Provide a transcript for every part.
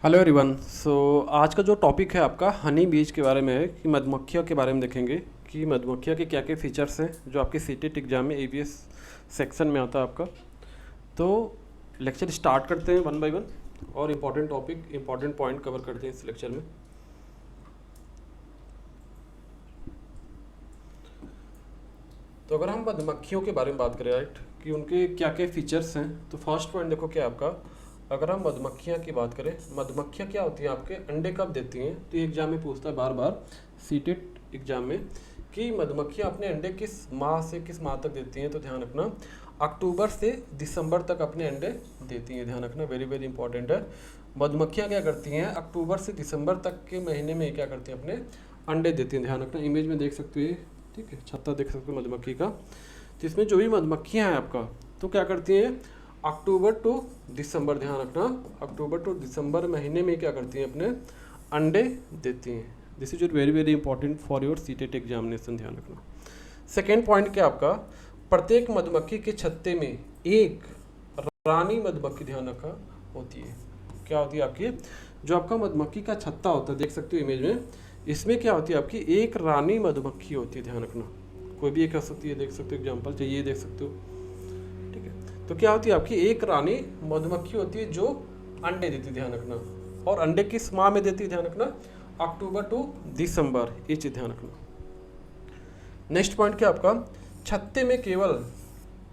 Hello everyone. आज का जो टॉपिक है आपका हनी बीज के बारे में है कि मधुमक्खियों के बारे में देखेंगे कि मधुमक्खियों के क्या क्या फीचर्स हैं जो आपके सीटेट एग्जाम में एबीएस सेक्शन में आता है आपका। तो लेक्चर स्टार्ट करते हैं वन बाय वन और important topic important point cover करते हैं इस लेक्चर में। तो अगर हम मधुमक्खियों के बारे में बात करें राइट कि उनके क्या क्या फीचर्स हैं, तो फर्स्ट पॉइंट देखो क्या आपका। अगर हम मधुमक्खियाँ की बात करें, मधुमक्खियाँ क्या होती हैं आपके अंडे कब देती हैं, तो ये एग्जाम में पूछता है बार बार सीटेट एग्जाम में कि मधुमक्खियाँ अपने अंडे किस माह से किस माह तक देती हैं। तो ध्यान रखना अक्टूबर से दिसंबर तक अपने अंडे देती हैं। ध्यान रखना वेरी वेरी इंपॉर्टेंट है। मधुमक्खियाँ क्या करती हैं अक्टूबर से दिसंबर तक के महीने में क्या करती हैं अपने अंडे देती हैं। ध्यान रखना इमेज में देख सकते हो ये, ठीक है, छत्ता देख सकते हो मधुमक्खी का, जिसमें जो भी मधुमक्खियाँ हैं आपका तो क्या करती हैं अक्टूबर टू दिसंबर, ध्यान रखना अक्टूबर टू दिसंबर महीने में क्या करती हैं अपने अंडे देती हैं। This is very very important for your CTET examination, ध्यान रखना। सेकेंड पॉइंट क्या आपका, प्रत्येक मधुमक्खी के छत्ते में एक रानी मधुमक्खी, ध्यान रखा, होती है। क्या होती है आपकी जो आपका मधुमक्खी का छत्ता होता है, देख सकते हो इमेज में, इसमें क्या होती है आपकी एक रानी मधुमक्खी होती है। ध्यान रखना कोई भी एक हो सकती है, देख सकते हो एग्जाम्पल चाहिए देख सकते हो, ठीक है। तो क्या होती है आपकी एक रानी मधुमक्खी होती है जो अंडे देती है, ध्यान रखना, और अंडे किस माह में देती है, ध्यान रखना अक्टूबर टू दिसंबर, ये चीज ध्यान रखना। नेक्स्ट पॉइंट क्या आपका, छत्ते में केवल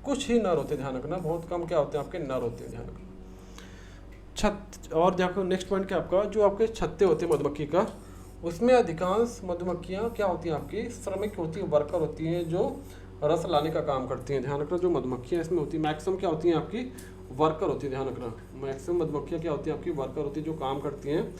कुछ ही नर होते हैं, ध्यान रखना, बहुत कम क्या होते हैं आपके नर होते हैं, ध्यान रखना। छत और देखो नेक्स्ट पॉइंट क्या आपका, जो आपके छत्ते होते हैं मधुमक्खी का, उसमें अधिकांश मधुमक्खियाँ क्या होती हैं आपकी श्रमिक होती है, वर्कर होती हैं जो रस लाने का काम करती हैं। ध्यान रखना जो मधुमक्खियाँ इसमें होती है मैक्सिमम क्या होती हैं आपकी वर्कर होती है। ध्यान रखना मैक्सिमम मधुमक्खियाँ क्या होती हैं आपकी वर्कर होती है जो काम करती हैं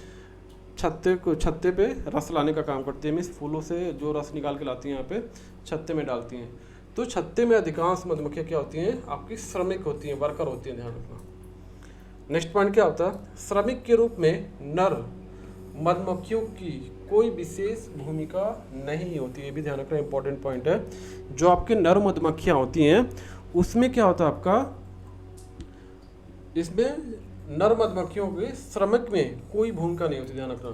छत्ते पे रस लाने का काम करती है, मीन्स फूलों से जो रस निकाल के लाती हैं यहाँ पे छत्ते में डालती हैं। तो छत्ते में अधिकांश मधुमक्खियाँ क्या होती हैं आपकी श्रमिक होती हैं, वर्कर होती हैं, ध्यान रखना। नेक्स्ट पॉइंट क्या होता है, श्रमिक के रूप में नर मधुमक्खियों की कोई विशेष भूमिका नहीं होती, ये भी ध्यान रखना इंपॉर्टेंट पॉइंट है। जो आपके नर मधुमक्खियाँ होती हैं उसमें क्या होता है आपका, इसमें नर मधुमक्खियों के श्रमिक में कोई भूमिका नहीं होती, ध्यान रखना,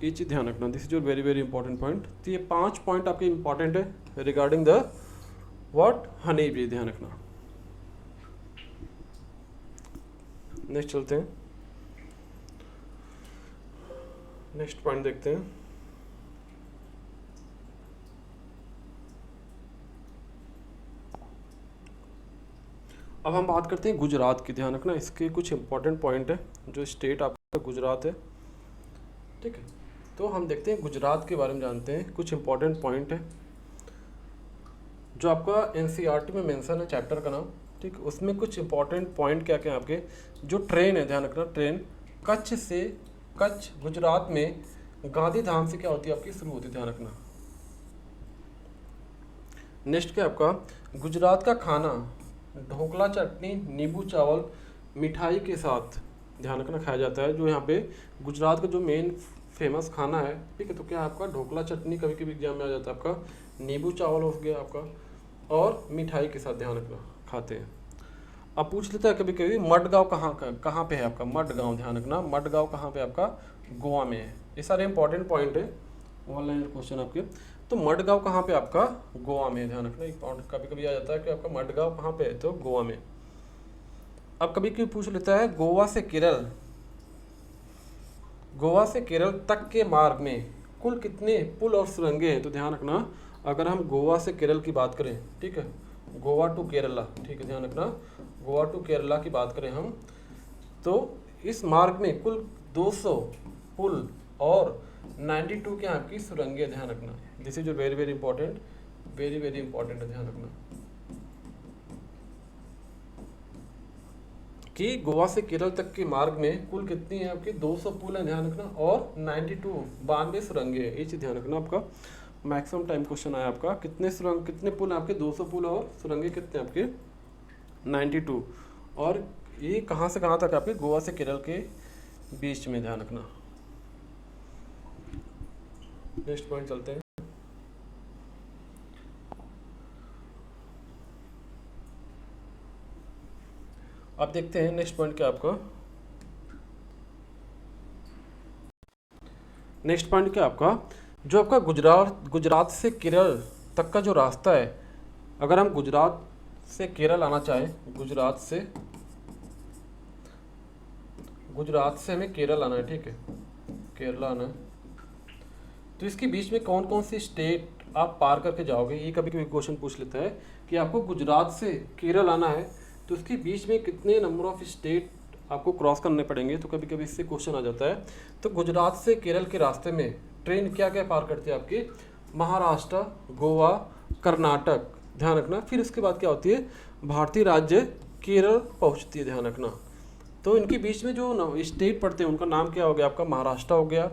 ये चीज ध्यान रखना। This is your very very important point. तो ये 5 पॉइंट आपके इंपॉर्टेंट है regarding the what honey bee, ध्यान रखना। नेक्स्ट चलते हैं, नेक्स्ट पॉइंट देखते हैं। अब हम बात करते हैं गुजरात की, ध्यान रखना इसके कुछ इंपॉर्टेंट पॉइंट है। जो स्टेट आपका गुजरात है, ठीक है, तो हम देखते हैं गुजरात के बारे में जानते हैं, कुछ इंपॉर्टेंट पॉइंट है जो आपका एनसीईआरटी में मेंशन है चैप्टर का नाम, ठीक है। उसमें कुछ इंपॉर्टेंट पॉइंट क्या क्या आपके, जो ट्रेन है, ध्यान रखना, ट्रेन कच्छ गुजरात में गांधीधाम से क्या होती है आपकी शुरू होती है, ध्यान रखना। नेक्स्ट क्या आपका, गुजरात का खाना ढोकला चटनी नींबू चावल मिठाई के साथ, ध्यान रखना, खाया जाता है। जो यहाँ पे गुजरात का जो मेन फेमस खाना है, ठीक है, तो क्या आपका ढोकला चटनी कभी कभी एग्जाम में आ जाता है आपका, नींबू चावल हो गया आपका, और मिठाई के साथ, ध्यान रखना, खाते हैं। अब पूछ लेता है कभी कभी मडगांव कहाँ पे है आपका, मडगांव, ध्यान रखना मडगांव कहाँ पे आपका, गोवा में है। ये सारे इंपॉर्टेंट पॉइंट है ऑनलाइन क्वेश्चन आपके। तो मडगांव कहाँ पे आपका, गोवा में, ध्यान रखना, एक पॉइंट कभी कभी आ जाता है कि आपका मडगांव कहाँ पे है, तो गोवा में। अब कभी कभी पूछ लेता है गोवा से केरल तक के मार्ग में कुल कितने पुल और सुरंगें हैं। तो ध्यान रखना अगर हम गोवा से केरल की बात करें, ठीक है, गोवा टू केरला, ठीक है, ध्यान रखना गोवा टू केरला की बात करें हम, तो इस मार्ग में कुल 200 पुल और 92 के आपकी सुरंगें, ध्यान रखना। This is very very important, very very important है, ध्यान रखना कि गोवा से केरल तक के मार्ग में कुल कितनी है आपकी 200 पुल है, ध्यान रखना, और 92 सुरंगें है, ये चीज ध्यान रखना। आपका मैक्सिमम टाइम क्वेश्चन आया आपका, कितने पुल आपके 200 पुल और सुरंगें कितने आपके 92, और ये कहाँ से कहाँ तक आपके गोवा से केरल के बीच में, ध्यान रखना। नेक्स्ट पॉइंट चलते हैं। अब देखते हैं नेक्स्ट पॉइंट क्या आपका, नेक्स्ट पॉइंट क्या आपका, जो आपका गुजरात से केरल तक का जो रास्ता है, अगर हम गुजरात से केरल आना चाहें, गुजरात से हमें केरल आना है, ठीक है, केरला आना है, तो इसके बीच में कौन कौन सी स्टेट आप पार करके जाओगे, ये कभी कभी क्वेश्चन पूछ लेता है कि आपको गुजरात से केरल आना है तो उसके बीच में कितने नंबर ऑफ स्टेट आपको क्रॉस करने पड़ेंगे, तो कभी कभी इससे क्वेश्चन आ जाता है। तो गुजरात से केरल के रास्ते में ट्रेन क्या क्या पार करती है आपकी, महाराष्ट्र, गोवा, कर्नाटक, ध्यान रखना। फिर उसके बाद क्या होती है, भारतीय राज्य केरल पहुंचती है, ध्यान रखना। तो इनके बीच में जो स्टेट पड़ते हैं उनका नाम क्या हो गया आपका, महाराष्ट्र हो गया,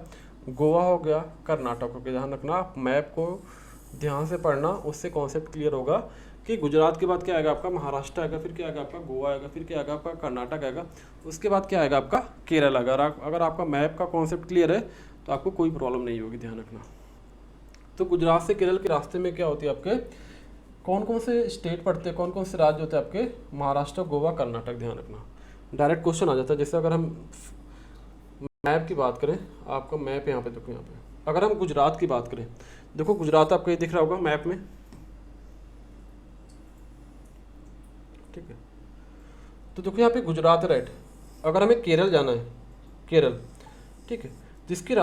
गोवा हो गया, कर्नाटक हो गया। ध्यान रखना, आप मैप को ध्यान से पढ़ना, उससे कॉन्सेप्ट क्लियर होगा कि गुजरात के बाद क्या आएगा आपका, महाराष्ट्र आएगा, फिर क्या आएगा आपका गोवा आएगा, फिर क्या आएगा आपका कर्नाटक आएगा, उसके बाद क्या आएगा आपका केरल। अगर आपका मैप का कॉन्सेप्ट क्लियर है तो आपको कोई प्रॉब्लम नहीं होगी, ध्यान रखना। तो गुजरात से केरल के रास्ते में क्या होती है आपके, कौन कौन से स्टेट पड़ते हैं, कौन कौन से राज्य होते हैं आपके, महाराष्ट्र, गोवा, कर्नाटक, ध्यान रखना। डायरेक्ट क्वेश्चन आ जाता है। जैसे अगर हम मैप की बात करें, आपका मैप यहाँ पे देखो, यहाँ पे अगर हम गुजरात की बात करें, देखो गुजरात आपको ये दिख रहा होगा मैप में, ठीक है। तो देखो यहाँ पे गुजरात राइट, अगर हमें केरल जाना है, केरल, ठीक है, इसके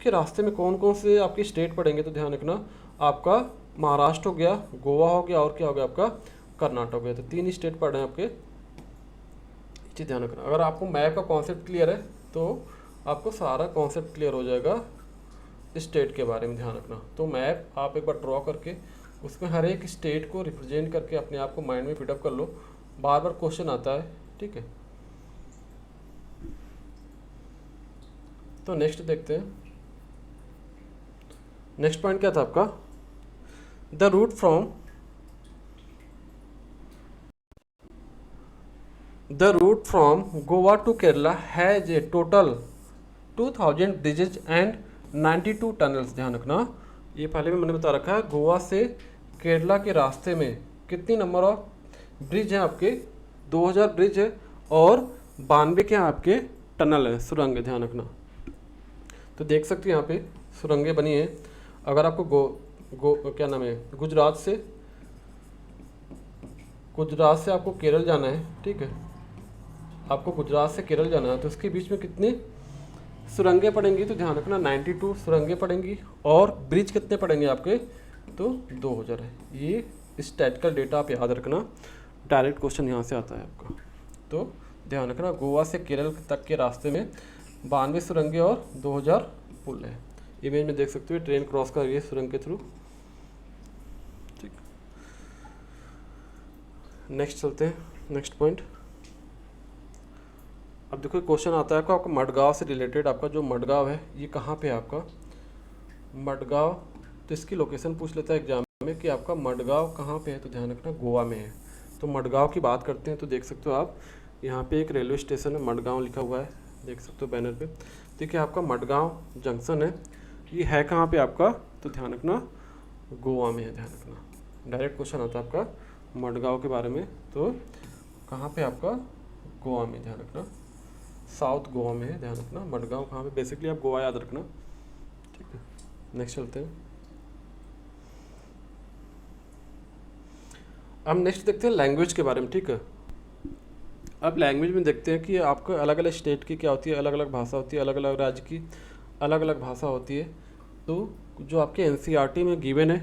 रास्ते में कौन कौन से आपके स्टेट पड़ेंगे, तो ध्यान रखना, आपका महाराष्ट्र हो गया, गोवा हो गया, और क्या हो गया आपका कर्नाटक हो गया। तो 3 स्टेट पड़ रहे हैं आपके, चीज़ ध्यान रखना। अगर आपको मैप का कॉन्सेप्ट क्लियर है तो आपको सारा कॉन्सेप्ट क्लियर हो जाएगा स्टेट के बारे में, ध्यान रखना। तो मैप आप एक बार ड्रॉ करके उसमें हर एक स्टेट को रिप्रेजेंट करके अपने आप को माइंड में फिटअप कर लो, बार बार क्वेश्चन आता है, ठीक है। तो नेक्स्ट देखते हैं, नेक्स्ट पॉइंट क्या था आपका, the route from Goa to Kerala has a total 2000 bridges and 92 tunnels. ध्यान रखना, ये पहले भी मैंने बता रखा है, गोवा से केरला के रास्ते में कितनी नंबर ऑफ ब्रिज हैं आपके, 2000 ब्रिज है, और 92 के आपके टनल है, सुरंग है, ध्यान रखना। तो देख सकते हो यहाँ पे सुरंगें बनी है। अगर आपको क्या नाम है, गुजरात से आपको केरल जाना है, ठीक है, आपको गुजरात से केरल जाना है, तो उसके बीच में कितनी सुरंगें पड़ेंगी, तो ध्यान रखना 92 सुरंगें पड़ेंगी, और ब्रिज कितने पड़ेंगे आपके, तो 2000 है। ये स्टैटिकल डेटा आप याद रखना, डायरेक्ट क्वेश्चन यहाँ से आता है आपका। तो ध्यान रखना, गोवा से केरल तक के रास्ते में 92 सुरंगें और 2000 पुल है। इमेज में देख सकते हो ट्रेन क्रॉस कर रही है सुरंग के थ्रू, ठीक। नेक्स्ट चलते हैं, नेक्स्ट पॉइंट। अब देखो क्वेश्चन आता है आपका मडगांव से रिलेटेड, आपका जो मडगांव है ये कहाँ पे है आपका मडगांव, तो इसकी लोकेशन पूछ लेता है एग्जाम में कि आपका मडगांव कहाँ पे है, तो ध्यान रखना गोवा में है। तो मडगांव की बात करते हैं, तो देख सकते हो आप यहाँ पे एक रेलवे स्टेशन है, मडगांव लिखा हुआ है, देख सकते हो बैनर पे। देखिए आपका मडगांव जंक्शन है, ये है कहाँ पे आपका, तो ध्यान रखना गोवा में है, ध्यान रखना। डायरेक्ट क्वेश्चन आता है आपका मडगांव के बारे में, तो कहाँ पे आपका गोवा में, ध्यान रखना साउथ गोवा में है, ध्यान रखना। मडगांव कहाँ पे, बेसिकली आप गोवा याद रखना, ठीक है। नेक्स्ट चलते हैं, अब नेक्स्ट देखते हैं लैंग्वेज के बारे में, ठीक है। अब लैंग्वेज में देखते हैं कि आपको अलग अलग स्टेट की क्या होती है, अलग अलग भाषा होती है, अलग अलग राज्य की अलग अलग भाषा होती है। तो जो आपके एनसीईआरटी में गिवन है,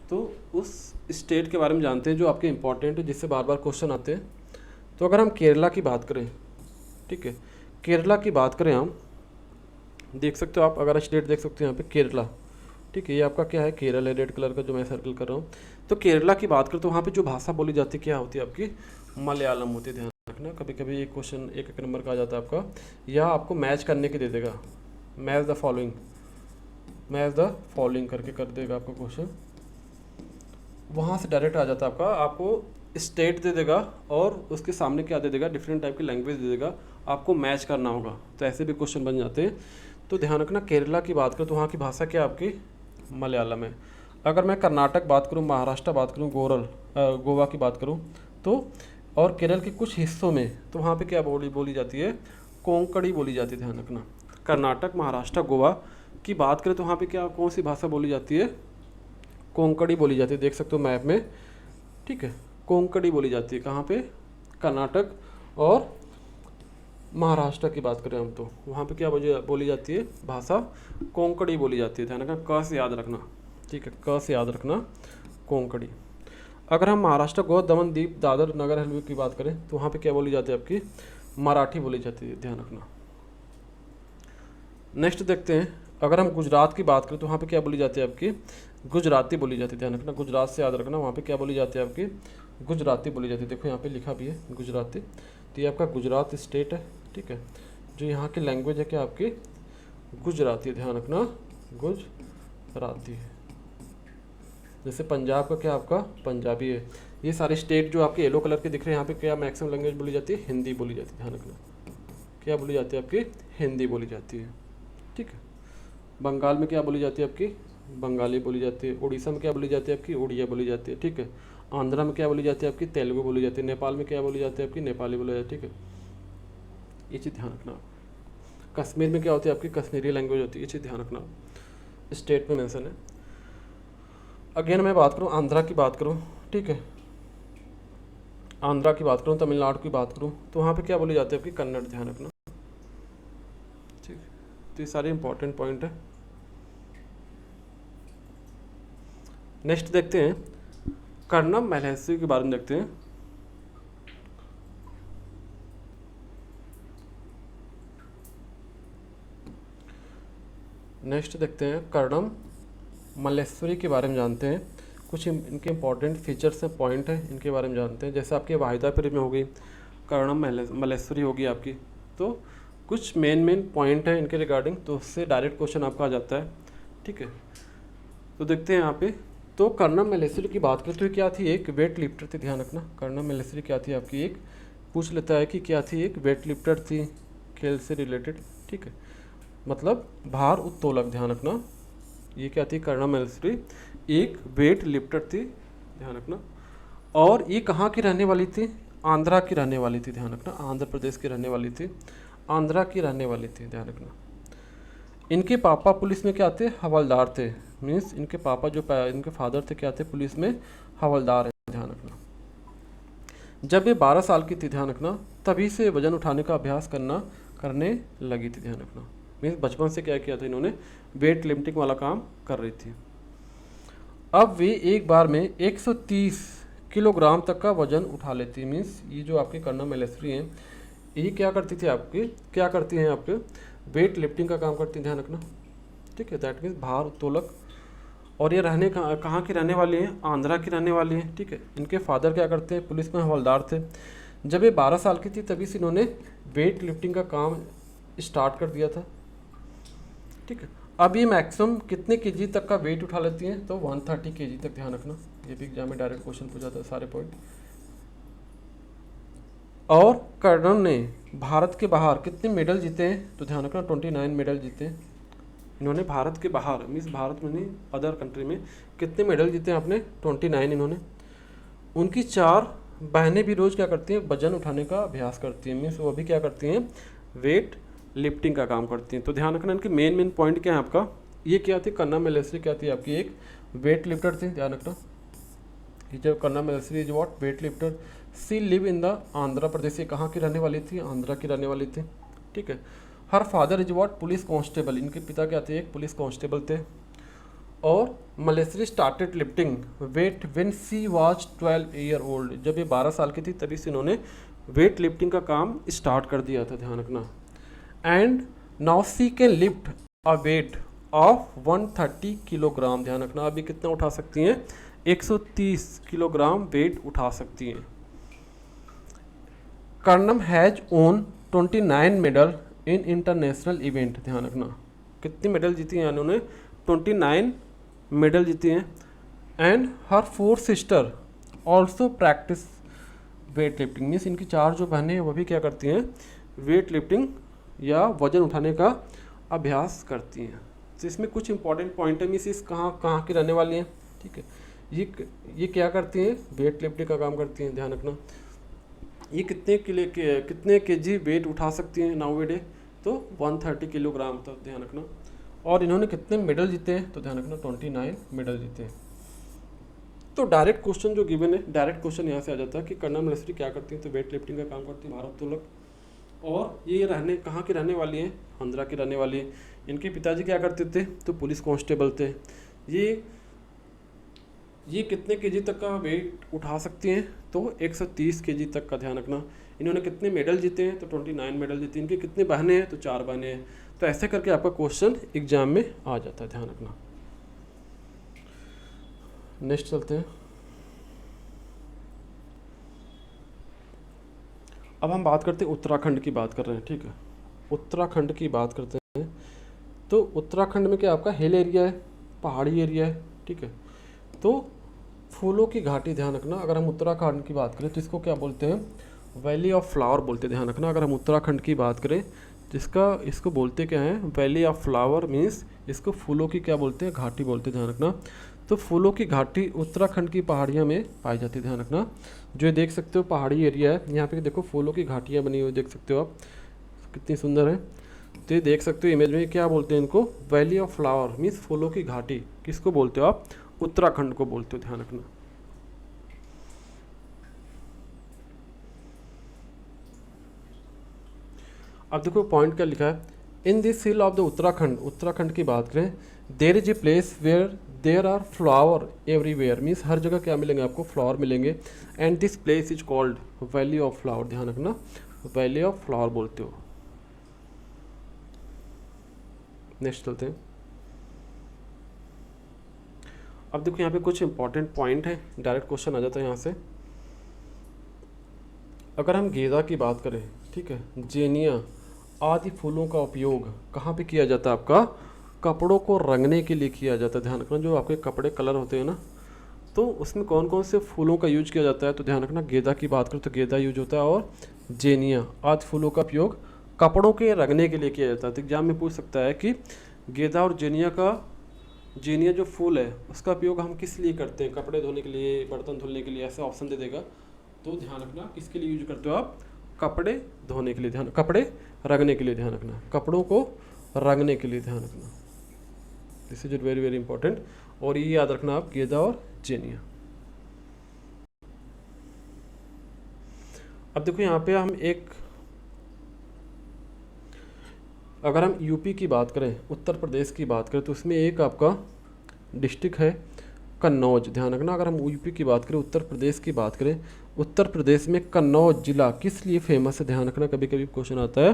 तो उस स्टेट के बारे में जानते हैं जो आपके इंपॉर्टेंट है, जिससे बार बार क्वेश्चन आते हैं। तो अगर हम केरला की बात करें, ठीक है, केरला की बात करें, हम देख सकते हो आप, अगर स्टेट देख सकते हो यहाँ पे केरला, ठीक है, ये आपका क्या है, केरल है, रेड कलर का जो मैं सर्कल कर रहा हूँ। तो केरला की बात करें तो वहाँ पे जो भाषा बोली जाती है क्या होती है आपकी, मलयालम होती है, ध्यान रखना। कभी कभी एक क्वेश्चन एक नंबर का आ जाता है आपका, या आपको मैच करने के दे देगा, मैच द फॉलोइंग करके कर देगा आपको क्वेश्चन, वहाँ से डायरेक्ट आ जाता है आपका, आपको स्टेट दे देगा और उसके सामने क्या दे देगा, डिफरेंट टाइप की लैंग्वेज दे देगा, आपको मैच करना होगा। तो ऐसे भी क्वेश्चन बन जाते हैं। तो ध्यान रखना, केरला की बात करूँ तो वहाँ की भाषा क्या आपकी मलयालम है। अगर मैं कर्नाटक बात करूँ, महाराष्ट्र बात करूँ, गोवा की बात करूँ तो, और केरल के कुछ हिस्सों में, तो वहाँ पे क्या बोली जाती है, कोंकणी बोली जाती है, ध्यान रखना। कर्नाटक, महाराष्ट्र, गोवा की बात करें तो वहाँ पे क्या कौन सी भाषा बोली जाती है? कोंकणी बोली जाती है। देख सकते हो मैप में, ठीक है, कोंकणी बोली जाती है। कहाँ पे? कर्नाटक और महाराष्ट्र की बात करें हम तो वहाँ पे क्या बोली जाती है? भाषा कोंकणी बोली जाती है। ध्यान रखना, क से याद रखना, ठीक है, क से याद रखना, कोंकणी। अगर हम महाराष्ट्र, गोवा, दमन, दीव, दादर, नगर हवेली की बात करें तो वहाँ पे क्या बोली जाती है आपकी? मराठी बोली जाती है। ध्यान रखना। नेक्स्ट देखते हैं, अगर हम गुजरात की बात करें तो वहाँ पे क्या बोली जाती है आपकी? गुजराती बोली जाती है। ध्यान रखना, गुजरात से याद रखना, वहाँ पे क्या बोली जाती है आपकी? गुजराती बोली जाती है। देखो यहाँ पे लिखा भी है गुजराती। तो ये आपका गुजरात स्टेट है, ठीक है। जो यहाँ की लैंग्वेज है क्या आपकी? गुजराती। ध्यान रखना, गुजराती है। जैसे पंजाब का क्या आपका? पंजाबी है। ये सारे स्टेट जो आपके येलो कलर के दिख रहे हैं यहाँ पे क्या मैक्सिमम लैंग्वेज बोली जाती है? हिंदी बोली जाती है। ध्यान रखना, क्या बोली जाती है आपकी? हिंदी बोली जाती है, ठीक है। बंगाल में क्या बोली जाती है आपकी? बंगाली बोली जाती है। उड़ीसा में क्या बोली जाती है आपकी? उड़िया बोली जाती है, ठीक है। आंध्रा में क्या बोली जाती है आपकी? तेलुगु बोली जाती है। नेपाल में क्या बोली जाती है आपकी? नेपाली बोली जाती है, ठीक है। ये चीज़ ध्यान रखना। कश्मीर में क्या होती है आपकी? कश्मीरी लैंग्वेज होती है। ये चीज़ ध्यान रखना, स्टेट में मेंशन है। अगेन मैं बात करूँ आंध्रा की बात करूँ, ठीक है, आंध्रा की बात करूँ, तमिलनाडु की बात करूँ तो वहाँ पे क्या बोली जाती है आपकी? कन्नड़। ध्यान रखना, ठीक है। तो ये सारे इंपॉर्टेंट पॉइंट है। नेक्स्ट देखते हैं, कर्णम मलहेश्वरी के बारे में देखते हैं। नेक्स्ट देखते हैं, कर्णम मल्लेश्वरी के बारे में जानते हैं। कुछ इनके इंपॉर्टेंट फीचर्स हैं, पॉइंट हैं, इनके बारे में जानते हैं। जैसे आपकी वाहिदापुरी में हो गई, कर्णम मल्लेश्वरी होगी आपकी। तो कुछ मेन पॉइंट हैं इनके रिगार्डिंग, तो उससे डायरेक्ट क्वेश्चन आपका आ जाता है, ठीक है। तो देखते हैं यहाँ पे, तो कर्णम मल्लेश्वरी की बात करें तो क्या थी? एक वेट लिफ्टर थी। ध्यान रखना, कर्णम मल्लेश्वरी क्या थी आपकी? एक पूछ लेता है कि क्या थी? एक वेट लिफ्टर थी, खेल से रिलेटेड, ठीक है, मतलब भार उत्तोलक। ध्यान रखना, ये क्या थी? कर्णम मल्लेश्वरी एक वेट लिफ्टर थी। ध्यान रखना। और ये कहाँ की रहने वाली थी? आंध्रा की रहने वाली थी। ध्यान रखना, आंध्र प्रदेश की रहने वाली थी, आंध्रा की रहने वाली थी। ध्यान रखना। इनके पापा पुलिस में क्या थे? हवलदार थे। मीन्स इनके पापा जो इनके फादर थे क्या थे? पुलिस में हवलदार है। ध्यान रखना। जब ये 12 साल की थी, ध्यान रखना, तभी से वजन उठाने का अभ्यास करने लगी थी। ध्यान रखना, मीन्स बचपन से क्या किया था इन्होंने? वेट लिफ्टिंग वाला काम कर रही थी। अब वे एक बार में 130 किलोग्राम तक का वजन उठा लेती है। मीन्स ये जो आपके कर्णम मल्लेश्वरी हैं, ये क्या करती थी आपकी? क्या करती हैं आपके? वेट लिफ्टिंग का काम करती हैं। ध्यान रखना, ठीक है। दैट मीन्स भार उत्तोलक। और ये रहने कहाँ की रहने वाली हैं? आंध्रा की रहने वाली हैं, ठीक है। इनके फादर क्या करते हैं? पुलिस में हवलदार थे। जब ये 12 साल की थी तभी से इन्होंने वेट लिफ्टिंग का काम स्टार्ट कर दिया था, ठीक है। अब ये मैक्सिमम कितने केजी तक का वेट उठा लेती हैं? तो 130 केजी तक। ध्यान रखना, ये भी एग्जाम में डायरेक्ट क्वेश्चन पूछा था, सारे पॉइंट। और कर्णम ने भारत के बाहर कितने मेडल जीते हैं? तो ध्यान रखना, 29 मेडल जीते हैं इन्होंने। भारत के बाहर मीन्स भारत में नहीं, अदर कंट्री में कितने मेडल जीते हैं आपने? 29 इन्होंने। उनकी 4 बहनें भी रोज़ क्या करती हैं? वजन उठाने का अभ्यास करती हैं। मीन्स वो भी क्या करती हैं? वेट लिफ्टिंग का काम करती हैं। तो ध्यान रखना, इनके मेन पॉइंट क्या है आपका? ये क्या थी? कर्णम मल्लेश्वरी क्या थी आपकी? एक वेट लिफ्टर थी। ध्यान रखना, ये जो Karnam Malleswari is what? Weightlifter. She live in the Andhra Pradesh. ये कहाँ की रहने वाली थी? आंध्रा की रहने वाली थी, ठीक है। Her father is what? Police constable. इनके पिता क्या थे? एक पुलिस कांस्टेबल थे। और Malleswari started lifting wait when she was 12 year old. जब ये 12 साल की थी तभी से इन्होंने वेट लिफ्टिंग का काम स्टार्ट कर दिया था। ध्यान रखना। And now she can lift a weight of 130 kilogram. ध्यान रखना, अभी कितना उठा सकती हैं? 130 किलोग्राम वेट उठा सकती हैं। Karnam has own 29 medal in international event. ध्यान रखना, कितनी मेडल जीती हैं इन्होंने? 29 मेडल जीती हैं। And her 4 sister also practice weight lifting. Means इनकी 4 जो बहनें हैं वो भी क्या करती हैं? वेट लिफ्टिंग या वजन उठाने का अभ्यास करती हैं। तो इसमें कुछ इंपॉर्टेंट पॉइंट है। मीन्स इस कहाँ की रहने वाली हैं, ठीक है। ये क्या करती हैं? वेट लिफ्टिंग का काम करती हैं। ध्यान रखना, ये कितने केजी वेट उठा सकती हैं नाउ डे? तो 130 किलोग्राम था, ध्यान रखना। और इन्होंने कितने मेडल जीते हैं, तो ध्यान रखना 29 मेडल जीते हैं। तो डायरेक्ट क्वेश्चन जो गिवन है, डायरेक्ट क्वेश्चन यहाँ से आ जाता है कि कर्नल मलेश्वरी क्या करती है, तो वेट लिफ्टिंग का काम करती है, भारोत्तोलक। और ये रहने कहाँ की रहने वाली हैं, आंध्रा की रहने वाली है। इनके पिताजी क्या करते थे, तो पुलिस कांस्टेबल थे। ये कितने केजी तक का वेट उठा सकती हैं, तो 130 केजी तक का, ध्यान रखना। इन्होंने कितने मेडल जीते हैं, तो 29 मेडल जीते। इनकी कितनी बहनें हैं, तो 4 बहनें हैं। तो ऐसे करके आपका क्वेश्चन एग्जाम में आ जाता है, ध्यान रखना। नेक्स्ट चलते हैं। अब हम बात करते हैं उत्तराखंड की बात कर रहे हैं, ठीक है। उत्तराखंड की बात करते हैं। तो उत्तराखंड में क्या आपका हिल एरिया है, पहाड़ी एरिया है, ठीक है। तो फूलों की घाटी, ध्यान रखना। अगर हम उत्तराखंड की बात करें तो इसको क्या बोलते हैं, वैली ऑफ फ्लावर बोलते हैं, ध्यान रखना। अगर हम उत्तराखंड की बात करें तो इसको बोलते क्या है, वैली ऑफ फ्लावर, मीन्स इसको फूलों की क्या बोलते हैं, घाटी बोलते हैं, ध्यान रखना। तो फूलों की घाटी उत्तराखंड की पहाड़ियों में पाई जाती है, ध्यान रखना। जो देख सकते हो पहाड़ी एरिया है, यहाँ पे देखो फूलों की घाटियाँ बनी हुई देख सकते हो आप, कितनी सुंदर है। तो ये देख सकते हो इमेज में, क्या बोलते हैं इनको, वैली ऑफ फ्लावर, मीन्स फूलों की घाटी। किसको बोलते हो आप, उत्तराखंड को बोलते हो, ध्यान रखना। अब देखो पॉइंट क्या लिखा है, in this hill of the Uttarakhand, Uttarakhand की बात करें, there is a place where there are flower everywhere, means हर जगह क्या मिलेंगे आपको, फ्लावर मिलेंगे। And this place is called valley of flower, ध्यान रखना, वैली ऑफ फ्लावर बोलते हो। नेक्स्ट चलते हैं। अब देखो यहाँ पे कुछ इंपॉर्टेंट पॉइंट है, डायरेक्ट क्वेश्चन आ जाता है यहाँ से। अगर हम गेंदा की बात करें, ठीक है, जेनिया आदि फूलों का उपयोग कहाँ पे किया जाता है, आपका कपड़ों को रंगने के लिए किया जाता है, ध्यान रखना। जो आपके कपड़े कलर होते हैं ना, तो उसमें कौन कौन से फूलों का यूज किया जाता है, तो ध्यान रखना। गेंदा की बात करें तो गेंदा यूज होता है, और जेनिया आदि फूलों का उपयोग कपड़ों के रंगने के लिए किया जाता है। तो एग्जाम में पूछ सकता है कि गेंदा और जेनिया जो फूल है उसका उपयोग हम किस लिए करते हैं, कपड़े धोने के लिए, बर्तन धुलने के लिए, ऐसा ऑप्शन दे देगा। तो ध्यान रखना किसके लिए यूज करते हो आप, कपड़े धोने के लिए, ध्यान, कपड़े रंगने के लिए, ध्यान रखना, कपड़ों को रंगने के लिए, ध्यान रखना। This is very very important. और ये याद रखना आप, गेंदा और जेनिया। अब देखो यहाँ पे हम अगर हम यूपी की बात करें, उत्तर प्रदेश की बात करें, तो उसमें एक आपका डिस्ट्रिक्ट है कन्नौज, ध्यान रखना। अगर हम यूपी की बात करें, उत्तर प्रदेश की बात करें, उत्तर प्रदेश में कन्नौज जिला किस लिए फेमस है, ध्यान रखना, कभी कभी क्वेश्चन आता है।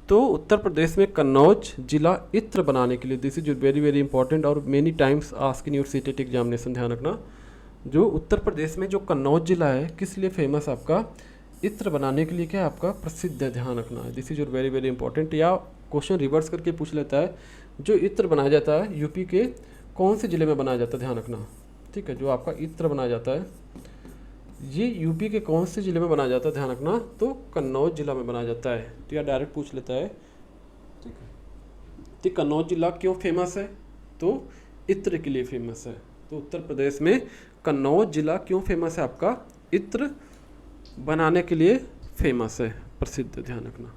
तो उत्तर प्रदेश में कन्नौज जिला इत्र बनाने के लिए, this is very very important और many times ask in your CTET examination, ध्यान रखना। जो उत्तर प्रदेश में जो कन्नौज जिला है किस लिए फेमस, आपका इत्र बनाने के लिए क्या है, आपका प्रसिद्ध है, ध्यान रखना। This is very very important. या क्वेश्चन रिवर्स करके पूछ लेता है, जो इत्र बनाया जाता है यूपी के कौन से ज़िले में बनाया जाता है, ध्यान रखना, ठीक है। जो आपका इत्र बनाया जाता है ये यूपी के कौन से ज़िले में बनाया जाता है, ध्यान रखना, तो कन्नौज जिला में बनाया जाता है। तो यह डायरेक्ट पूछ लेता है, ठीक है। तो कन्नौज जिला क्यों फेमस है, तो इत्र के लिए फेमस है। तो उत्तर प्रदेश में कन्नौज जिला क्यों फेमस है, आपका इत्र बनाने के लिए फेमस है, प्रसिद्ध, ध्यान रखना।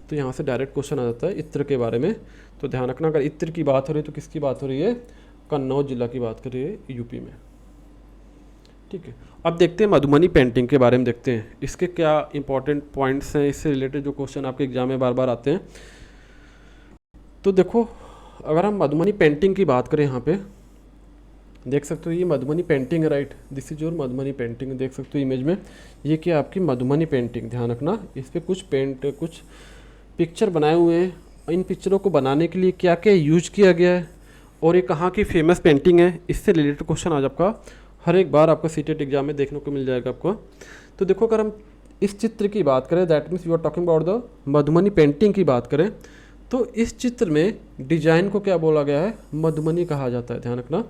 तो यहाँ से डायरेक्ट क्वेश्चन आ जाता है इत्र के बारे में। तो ध्यान रखना, अगर इत्र की बात हो रही है तो किसकी बात हो रही है, कन्नौज जिला की बात कर रही है यूपी में, ठीक है। अब देखते हैं मधुबनी पेंटिंग के बारे में, देखते हैं इसके क्या इंपॉर्टेंट पॉइंट्स हैं, इससे रिलेटेड जो क्वेश्चन आपके एग्जाम में बार बार आते हैं। तो देखो अगर हम मधुबनी पेंटिंग की बात करें, यहाँ पे देख सकते हो ये मधुबनी पेंटिंग है, right, this is your Madhubani painting, देख सकते हो इमेज में, ये क्या आपकी मधुबनी पेंटिंग, ध्यान रखना। इस पर कुछ पिक्चर बनाए हुए हैं। इन पिक्चरों को बनाने के लिए क्या क्या यूज किया गया है और ये कहाँ की फेमस पेंटिंग है, इससे रिलेटेड क्वेश्चन आज आपका हर एक बार आपका सीटेट एग्जाम में देखने को मिल जाएगा आपको। तो देखो अगर हम इस चित्र की बात करें, that means you are talking about the Madhubani painting की बात करें, तो इस चित्र में डिजाइन को क्या बोला गया है, मधुबनी कहा जाता है, ध्यान रखना।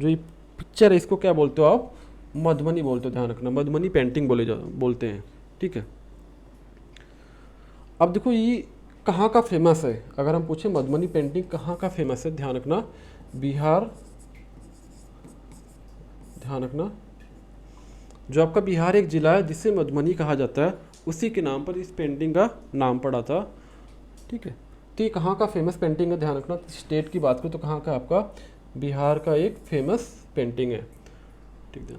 जो ये पिक्चर है इसको क्या बोलते हो आप, मधुबनी बोलते हो, ध्यान रखना, मधुबनी पेंटिंग बोलते हैं, ठीक है। अब देखो ये कहाँ का फेमस है, अगर हम पूछे मधुबनी पेंटिंग कहाँ का फेमस है, ध्यान रखना, बिहार, ध्यान रखना। जो आपका बिहार एक जिला है जिसे मधुबनी कहा जाता है, उसी के नाम पर इस पेंटिंग का नाम पड़ा था। ठीक है। तो ये कहाँ का फेमस पेंटिंग है, ध्यान रखना। स्टेट की बात करूँ तो कहाँ का, आपका बिहार का एक फेमस पेंटिंग है। ठीक है,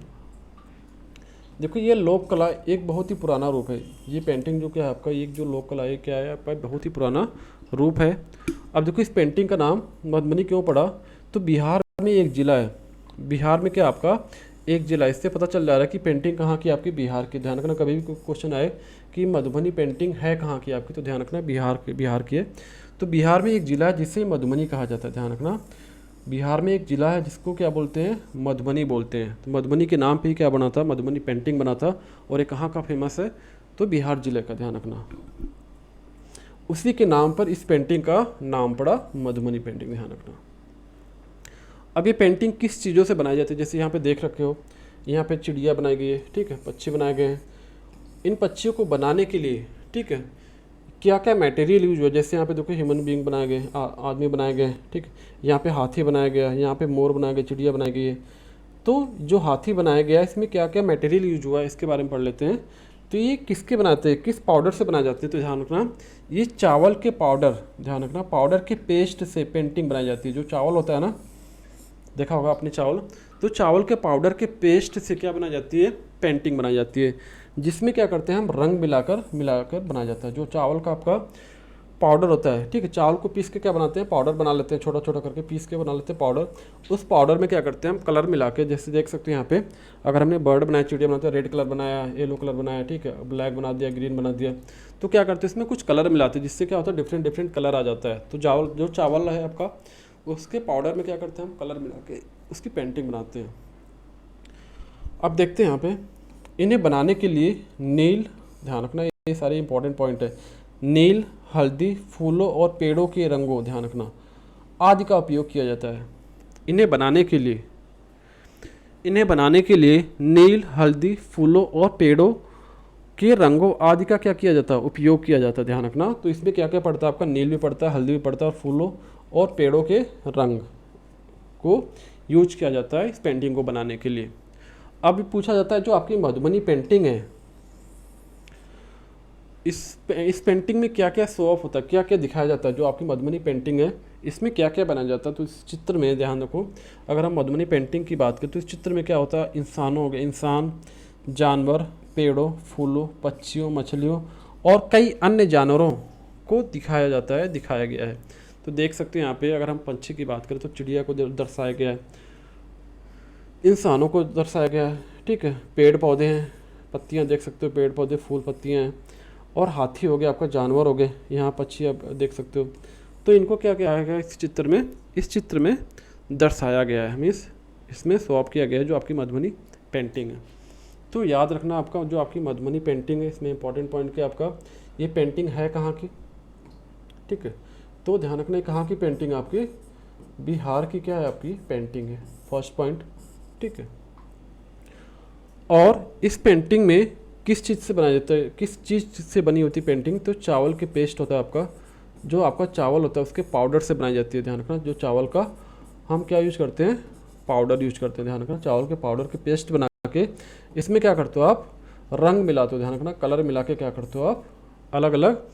देखो ये लोक कला एक बहुत ही पुराना रूप है। ये पेंटिंग जो क्या है आपका, एक जो लोक कला है क्या है आपका, बहुत ही पुराना रूप है। अब देखो इस पेंटिंग का नाम मधुबनी क्यों पड़ा, तो बिहार में एक ज़िला है, बिहार में क्या आपका एक ज़िला, इससे पता चल जा रहा है कि पेंटिंग कहाँ की आपकी, बिहार की। ध्यान रखना, कभी भी कोई क्वेश्चन आए कि मधुबनी पेंटिंग है कहाँ की आपकी, तो ध्यान रखना बिहार की है। तो बिहार में एक ज़िला है जिसे मधुबनी कहा जाता है। ध्यान रखना, बिहार में एक ज़िला है जिसको क्या बोलते हैं, मधुबनी बोलते हैं। तो मधुबनी के नाम पे ही क्या बना था, मधुबनी पेंटिंग बना था। और ये कहाँ का फेमस है, तो बिहार ज़िले का। ध्यान रखना, उसी के नाम पर इस पेंटिंग का नाम पड़ा मधुबनी पेंटिंग। ध्यान रखना। अब ये पेंटिंग किस चीज़ों से बनाई जाती है, जैसे यहाँ पे देख रखे हो, यहाँ पे चिड़िया बनाई गई है, ठीक है, पक्षी बनाए गए हैं। इन पक्षियों को बनाने के लिए, ठीक है, क्या क्या मटेरियल यूज हुआ, जैसे यहाँ पे देखो ह्यूमन बीइंग बनाए गए, आदमी बनाए गए, ठीक है, यहाँ पे हाथी बनाया गया है, यहाँ पे मोर बनाया गया, चिड़िया बनाई गई है। तो जो हाथी बनाया गया है इसमें क्या क्या मटेरियल यूज हुआ है, इसके बारे में पढ़ लेते हैं। तो ये किसके बनाते हैं, किस पाउडर से बनाए जाते हैं, तो ध्यान रखना ये चावल के पाउडर, ध्यान रखना पाउडर के पेस्ट से पेंटिंग बनाई जाती है। जो चावल होता है ना, देखा होगा आपने चावल, तो चावल के पाउडर के पेस्ट से क्या बनाई जाती है, पेंटिंग बनाई जाती है, जिसमें क्या करते हैं हम रंग मिलाकर बनाया जाता है। जो चावल का आपका पाउडर होता है, ठीक है, चावल को पीस के क्या बनाते हैं, पाउडर बना लेते हैं, छोटा छोटा करके पीस के बना लेते हैं पाउडर। उस पाउडर में क्या करते हैं हम, कलर मिला के, जैसे देख सकते हैं यहाँ पे, अगर हमने बर्ड बनाया, चिड़िया बनाते हैं, रेड कलर बनाया, येलो कलर बनाया, ठीक है, ब्लैक बना दिया, ग्रीन बना दिया, तो क्या करते हैं इसमें कुछ कलर मिलाते हैं, जिससे क्या होता है डिफरेंट डिफरेंट कलर आ जाता है। तो जो चावल है आपका, उसके पाउडर में क्या करते हैं हम, कलर मिला के उसकी पेंटिंग बनाते हैं। अब देखते हैं यहाँ पे, इन्हें बनाने के लिए नील, ध्यान रखना ये सारे इंपॉर्टेंट पॉइंट है, नील, हल्दी, फूलों और पेड़ों के रंगों, ध्यान रखना, आदि का उपयोग किया जाता है। इन्हें बनाने के लिए नील, हल्दी, फूलों और पेड़ों के रंगों आदि का क्या किया जाता है, उपयोग किया जाता है। ध्यान रखना, तो इसमें क्या क्या पड़ता है आपका, नील भी पड़ता है, हल्दी भी पड़ता है, और फूलों और पेड़ों के रंग को यूज किया जाता है इस पेंटिंग को बनाने के लिए। अब पूछा जाता है जो आपकी मधुबनी पेंटिंग है, इस पेंटिंग में क्या क्या शो ऑफ होता है, क्या क्या दिखाया जाता है। जो आपकी मधुबनी पेंटिंग है इसमें क्या क्या बनाया जाता है, तो इस चित्र में ध्यान रखो, अगर हम मधुबनी पेंटिंग की बात करें तो इस चित्र में क्या होता है, इंसानों हो गए, इंसान, जानवर, पेड़ों, फूलों, पक्षियों, मछलियों और कई अन्य जानवरों को दिखाया गया है। तो देख सकते हैं यहाँ पे, अगर हम पंछी की बात करें तो चिड़िया को दर्शाया गया है, इंसानों को दर्शाया गया है, ठीक है, पेड़ पौधे हैं, पत्तियाँ देख सकते हो, पेड़ पौधे, फूल, पत्तियाँ हैं, और हाथी हो गया आपका, जानवर हो गए, यहाँ पक्षी आप देख सकते हो। तो इनको क्या किया गया इस चित्र में दर्शाया गया है, मीन्स इसमें शो ऑफ किया गया है जो आपकी मधुबनी पेंटिंग है। तो याद रखना आपका जो आपकी मधुबनी पेंटिंग है, इसमें इंपॉर्टेंट पॉइंट क्या आपका, ये पेंटिंग है कहाँ की, ठीक है, तो ध्यान रखना कहाँ की पेंटिंग, आपकी बिहार की क्या है, आपकी पेंटिंग है, फर्स्ट पॉइंट, ठीक है। और इस पेंटिंग में किस चीज़ से बनाया जाता है, किस चीज़ से बनी होती है पेंटिंग, तो चावल के पेस्ट होता है आपका, जो आपका चावल होता है उसके पाउडर से बनाई जाती है। ध्यान रखना, जो चावल का हम क्या यूज करते हैं, पाउडर यूज करते हैं। ध्यान रखना, चावल के पाउडर के पेस्ट बना के इसमें क्या करते हो आप, रंग मिलाते हो। ध्यान रखना, कलर मिला के क्या करते हो आप, अलग अलग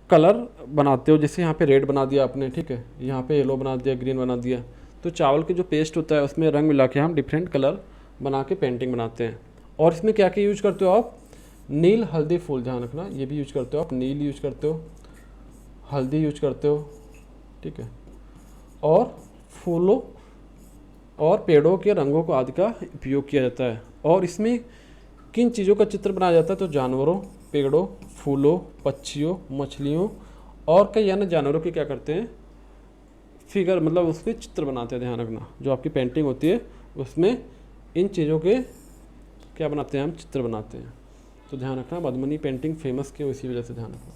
कलर बनाते हो। जैसे यहाँ पे रेड बना दिया आपने, ठीक है, यहाँ पे येलो बना दिया, ग्रीन बना दिया। तो चावल के जो पेस्ट होता है उसमें रंग मिला के हम डिफरेंट कलर बना के पेंटिंग बनाते हैं। और इसमें क्या क्या यूज करते हो आप, नील, हल्दी, फूल, ध्यान रखना ये भी यूज करते हो आप, नील यूज करते हो, हल्दी यूज करते हो, ठीक है, और फूलों और पेड़ों के रंगों को आदि का उपयोग किया जाता है। और इसमें किन चीज़ों का चित्र बनाया जाता है, तो जानवरों, पेड़ों, फूलों, पक्षियों, मछलियों और कई अन्य जानवरों के क्या करते हैं, फिगर, मतलब उसके चित्र बनाते हैं। ध्यान रखना, जो आपकी पेंटिंग होती है उसमें इन चीज़ों के क्या बनाते हैं, हम चित्र बनाते हैं। तो ध्यान रखना, मधुबनी पेंटिंग फेमस क्यों, इसी वजह से ध्यान रखना।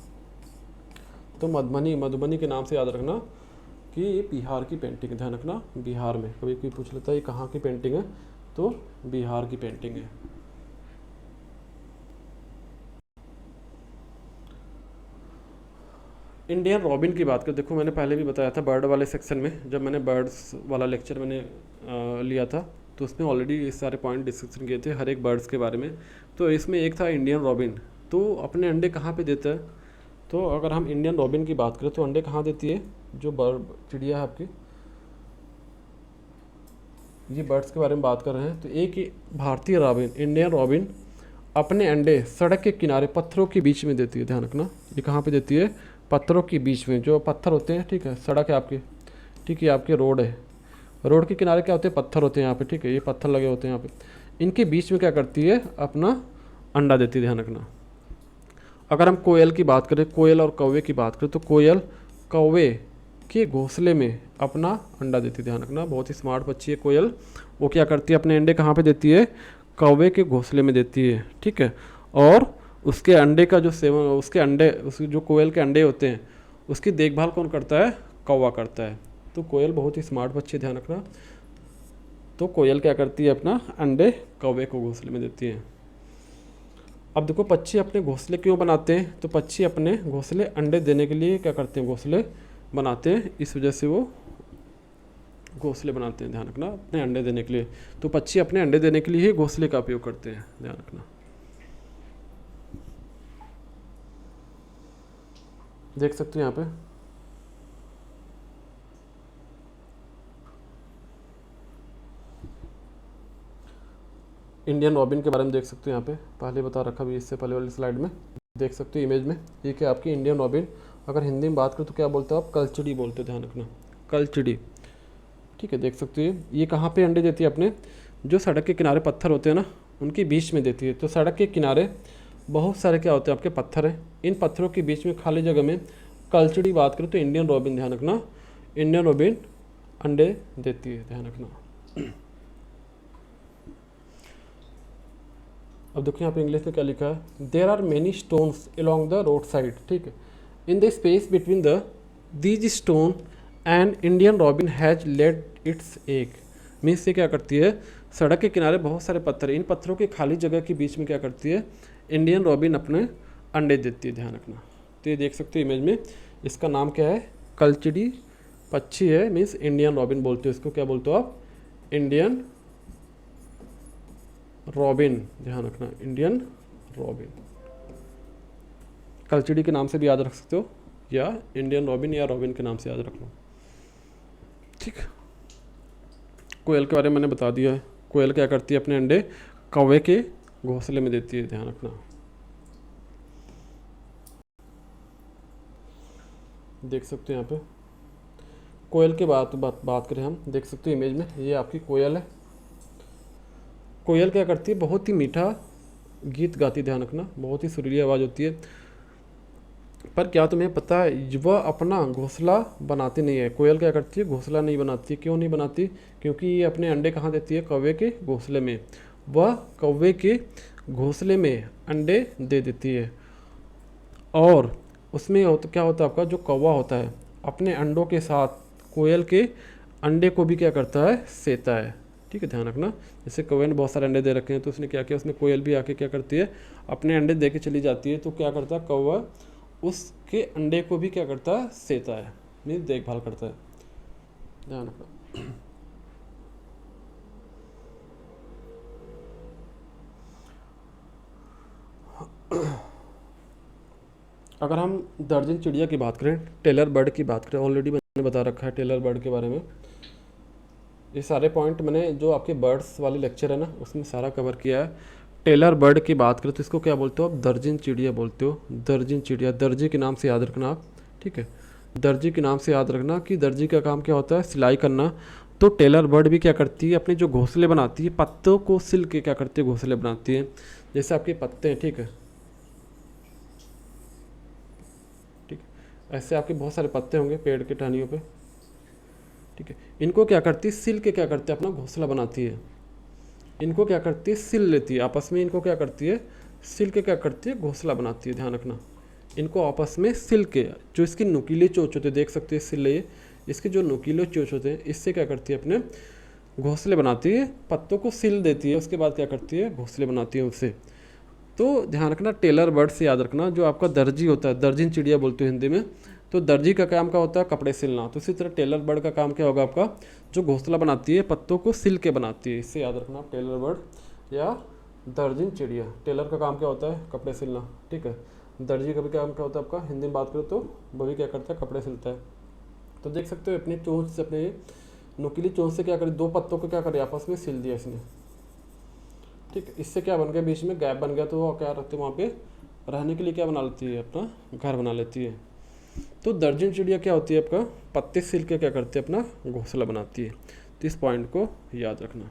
तो मधुबनी के नाम से याद रखना कि ये बिहार की पेंटिंग है। ध्यान रखना, बिहार में, कभी कोई पूछ लेता है ये कहाँ की पेंटिंग है, तो बिहार की पेंटिंग है। इंडियन रॉबिन की बात कर, देखो मैंने पहले भी बताया था बर्ड वाले सेक्शन में, जब मैंने बर्ड्स वाला लेक्चर लिया था तो उसमें ऑलरेडी ये सारे पॉइंट डिस्कशन किए थे हर एक बर्ड्स के बारे में। तो इसमें एक था इंडियन रॉबिन, तो अपने अंडे कहाँ पे देता है, तो अगर हम इंडियन रॉबिन की बात करें तो अंडे कहाँ देती है, जो बर्ड चिड़िया है आपकी, ये बर्ड्स के बारे में बात कर रहे हैं। तो एक ही भारतीय रॉबिन, इंडियन रॉबिन, अपने अंडे सड़क के किनारे पत्थरों के बीच में देती है। ध्यान रखना, ये कहाँ पे देती है, पत्थरों के बीच में। जो पत्थर होते हैं, ठीक है, सड़क है आपकी, ठीक है, आपके रोड है, रोड के किनारे क्या होते हैं, पत्थर होते हैं यहाँ पे, ठीक है, ये पत्थर लगे होते हैं यहाँ पे, इनके बीच में क्या करती है, अपना अंडा देती है। ध्यान रखना। अगर हम कोयल की बात करें, कोयल और कौवे की बात करें, तो कोयल कौवे के घोंसले में अपना अंडा देती है। ध्यान रखना, बहुत ही स्मार्ट बच्ची है कोयल। वो क्या करती है, अपने अंडे कहाँ पे देती है, कौवे के घोंसले में देती है, ठीक है। और उसके अंडे का जो सेवन, उसके अंडे, उसके जो कोयल के अंडे होते हैं, उसकी देखभाल कौन करता है, कौवा करता है। तो कोयल बहुत ही स्मार्ट बच्ची है, ध्यान रखना। तो कोयल क्या करती है, अपना अंडे कौवे को घोंसले में देती है। अब देखो पक्षी अपने घोंसले क्यों बनाते हैं, तो पक्षी अपने घोंसले अंडे देने के लिए क्या करते हैं, घोंसले बनाते हैं, इस वजह से वो घोंसले बनाते हैं। ध्यान रखना, अपने अंडे देने के लिए। तो पक्षी अपने अंडे देने के लिए ही घोंसले का उपयोग करते हैं, ध्यान रखना। देख सकते हो यहाँ पे, इंडियन रॉबिन के बारे में देख सकते हो यहाँ पे, पहले बता रखा भी इससे पहले वाली स्लाइड में, देख सकते हो इमेज में। ये क्या आपकी इंडियन रॉबिन, अगर हिंदी में बात करो तो क्या बोलते हो आप, कलचड़ी बोलते हो। ध्यान रखना, कलचड़ी, ठीक है। देख सकते हो ये कहाँ पे अंडे देती है, अपने जो सड़क के किनारे पत्थर होते हैं ना, उनके बीच में देती है। तो सड़क के किनारे बहुत सारे क्या होते हैं, आपके पत्थर हैं, इन पत्थरों के बीच में खाली जगह में कलचड़ी बात करें तो इंडियन रॉबिन, ध्यान रखना, इंडियन रॉबिन अंडे देती है। ध्यान रखना। अब देखो यहाँ पे इंग्लिश में क्या लिखा है, there are many stones along the road side, ठीक है, in the space between the these stone and Indian robin has laid its egg. Means से क्या करती है, सड़क के किनारे बहुत सारे पत्थर, इन पत्थरों के खाली जगह के बीच में क्या करती है, इंडियन रॉबिन अपने अंडे देती है। ध्यान रखना। तो ये देख सकते हो इमेज में, इसका नाम क्या है, कलचड़ी पक्षी है, मीन्स इंडियन रॉबिन बोलते हो इसको। क्या बोलते हो आप, इंडियन रॉबिन। ध्यान रखना, इंडियन रॉबिन, कलचड़ी के नाम से भी याद रख सकते हो, या इंडियन रॉबिन या रॉबिन के नाम से याद रख लो, ठीक। कोयल के बारे में मैंने बता दिया है। कोयल क्या करती है, अपने अंडे कौवे के घोंसले में देती है। ध्यान रखना। देख सकते हो यहाँ पे कोयल के बात करें हम, देख सकते हो इमेज में, ये आपकी कोयल है। कोयल क्या करती है, बहुत ही मीठा गीत गाती है। ध्यान रखना, बहुत ही सुरीली आवाज़ होती है। पर क्या तुम्हें पता है, वह अपना घोंसला बनाती नहीं है। कोयल क्या करती है, घोंसला नहीं बनाती। क्यों नहीं बनाती, क्योंकि ये अपने अंडे कहाँ देती है, कौवे के घोंसले में। वह कौवे के घोंसले में अंडे दे देती है, और उसमें क्या होता है, आपका जो कौवा होता है अपने अंडों के साथ कोयल के अंडे को भी क्या करता है, सेता है, ठीक है। ध्यान रखना, जैसे कौवे ने बहुत सारे अंडे दे रखे हैं, तो उसने क्या किया, उसने कोयल भी आके क्या करती है, अपने अंडे दे के चली जाती है। तो क्या करता है कौवा, उसके अंडे को भी क्या करता है, सेता है, मीन्स देखभाल करता है। ध्यान रखना। अगर हम दर्जन चिड़िया की बात करें, टेलर बर्ड की बात करें, ऑलरेडी मैंने बता रखा है टेलर बर्ड के बारे में। ये सारे पॉइंट मैंने जो आपके बर्ड्स वाले लेक्चर है ना, उसमें सारा कवर किया है। टेलर बर्ड की बात करें तो इसको क्या बोलते हो आप, दर्जन चिड़िया बोलते हो। दर्जन चिड़िया, दर्जी के नाम से याद रखना आप, ठीक है। दर्जी के नाम से याद रखना कि दर्जी का काम क्या होता है, सिलाई करना। तो टेलर बर्ड भी क्या करती है, अपने जो घोंसले बनाती है, पत्तों को सिल के क्या करती है, घोंसले बनाती है। जैसे आपके पत्ते हैं, ठीक है, ठीक, ऐसे आपके बहुत सारे पत्ते होंगे पेड़ के टहनियों पे, ठीक है। इनको क्या करती है, सिल के क्या करती है, अपना घोंसला बनाती है। इनको क्या करती है, सिल लेती है आपस में। इनको क्या करती है, सिल के क्या करती है, घोंसला बनाती है। ध्यान रखना, इनको आपस में सिल के, जो इसकी नुकीले चोंच होते हैं, देख सकते हैं सिल रही है, इसके जो नुकीले चोंच होते हैं, इससे क्या करती है, अपने घोंसले बनाती है। पत्तों को सिल देती है, उसके बाद क्या करती है, घोंसले बनाती है उससे। तो ध्यान रखना, टेलर बर्ड से याद रखना, जो आपका दर्जी होता है, दर्जन चिड़िया बोलते हैं हिंदी में। तो दर्जी का काम क्या होता है, कपड़े सिलना। तो इसी तरह टेलर बर्ड का काम क्या होगा, आपका जो घोंसला बनाती है, पत्तों को सिल के बनाती है। इससे याद रखना, टेलर बर्ड या दर्जन चिड़िया। टेलर का काम क्या होता है, कपड़े सिलना, ठीक है। दर्जी कभी क्या होता है आपका, हिंदी में बात करें तो वो भी क्या करता है, कपड़े सिलता है। तो देख सकते हो अपनी चोंच से, अपने नुकीली चोंच से क्या करे, दो पत्तों को क्या करे, आपस में सिल दिया इसने। ठीक है, इससे क्या बन गया, बीच में गैप बन गया, तो वो क्या रखते हैं वहाँ पे रहने के लिए, क्या बना लेती है, अपना घर बना लेती है। तो दर्जन चिड़िया क्या होती है, आपका पत्ते सिल के क्या करती है, अपना घोंसला बनाती है। तो इस पॉइंट को याद रखना।